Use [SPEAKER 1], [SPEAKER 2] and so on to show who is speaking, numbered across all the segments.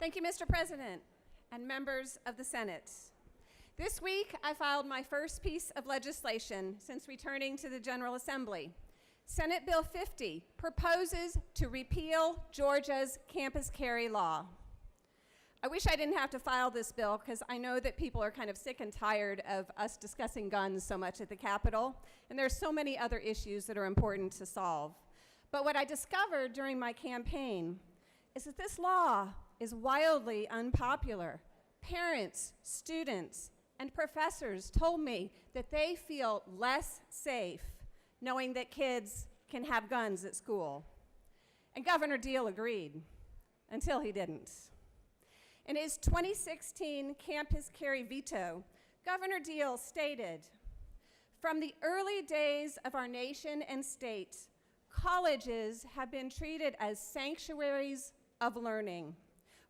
[SPEAKER 1] Thank you, Mr. President and members of the Senate. This week, I filed my first piece of legislation since returning to the General Assembly. Senate Bill 50 proposes to repeal Georgia's campus carry law. I wish I didn't have to file this bill because I know that people are kind of sick and tired of us discussing guns so much at the Capitol, and there's so many other issues that are important to solve. But what I discovered during my campaign is that this law is wildly unpopular. Parents, students, and professors told me that they feel less safe knowing that kids can have guns at school. And Governor Deal agreed, until he didn't. In his 2016 campus carry veto, Governor Deal stated, "From the early days of our nation and state, colleges have been treated as sanctuaries of learning,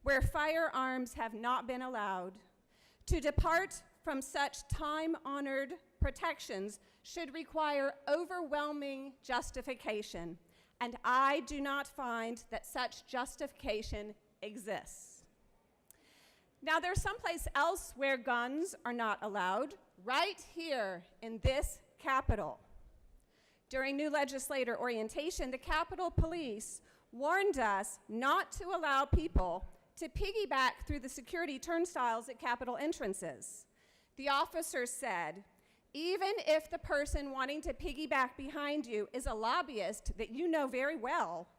[SPEAKER 1] where firearms have not been allowed. To depart from such time-honored protections should require overwhelming justification, and I do not find that such justification exists." Now, there's someplace else where guns are not allowed, right here in this Capitol. During new legislator orientation, the Capitol Police warned us not to allow people to piggyback through the security turnstiles at Capitol entrances. The officer said, even if the person wanting to piggyback behind you is a lobbyist that you know very well,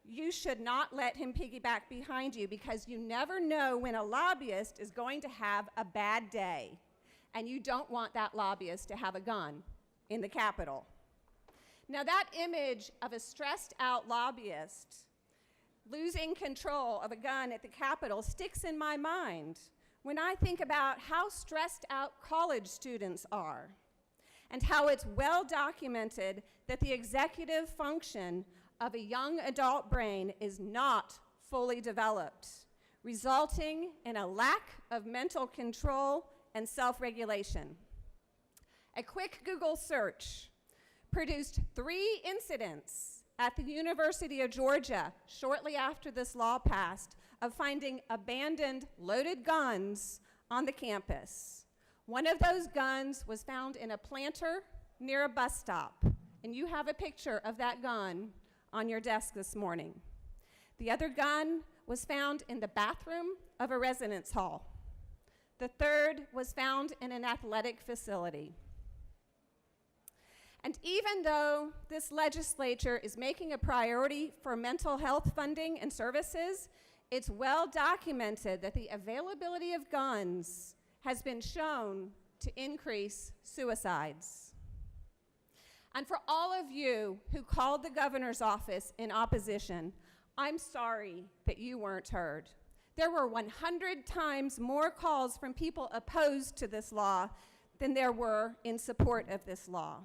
[SPEAKER 1] you should not let him piggyback behind you because you never know when a lobbyist is going to have a bad day, and you don't want that lobbyist to have a gun in the Capitol. Now, that image of a stressed out lobbyist losing control of a gun at the Capitol sticks in my mind when I think about how stressed out college students are and how it's well documented that the executive function of a young adult brain is not fully developed, resulting in a lack of mental control and self-regulation. A quick Google search produced 3 incidents at the University of Georgia shortly after this law passed of finding abandoned loaded guns on the campus. One of those guns was found in a planter near a bus stop, and you have a picture of that gun on your desk this morning. The other gun was found in the bathroom of a residence hall. The third was found in an athletic facility. And even though this legislature is making a priority for mental health funding and services, it's well documented that the availability of guns has been shown to increase suicides. And for all of you who called the governor's office in opposition, I'm sorry that you weren't heard. There were 100 times more calls from people opposed to this law than there were in support of this law.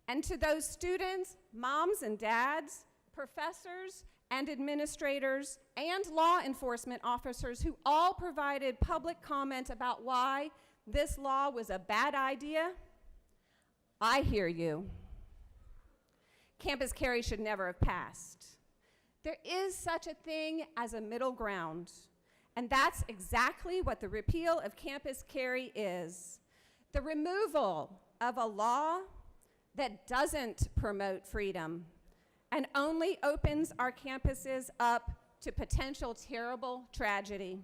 [SPEAKER 1] And to those students, moms and dads, professors and administrators, and law enforcement officers who all provided public comment about why this law was a bad idea, I hear you. Campus carry should never have passed. There is such a thing as a middle ground, and that's exactly what the repeal of campus carry is. The removal of a law that doesn't promote freedom and only opens our campuses up to potential terrible tragedy.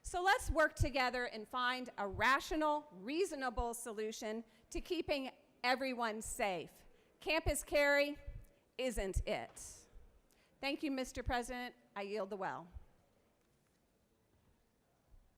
[SPEAKER 1] So let's work together and find a rational, reasonable solution to keeping everyone safe. Campus carry isn't it. Thank you, Mr. President. I yield the well.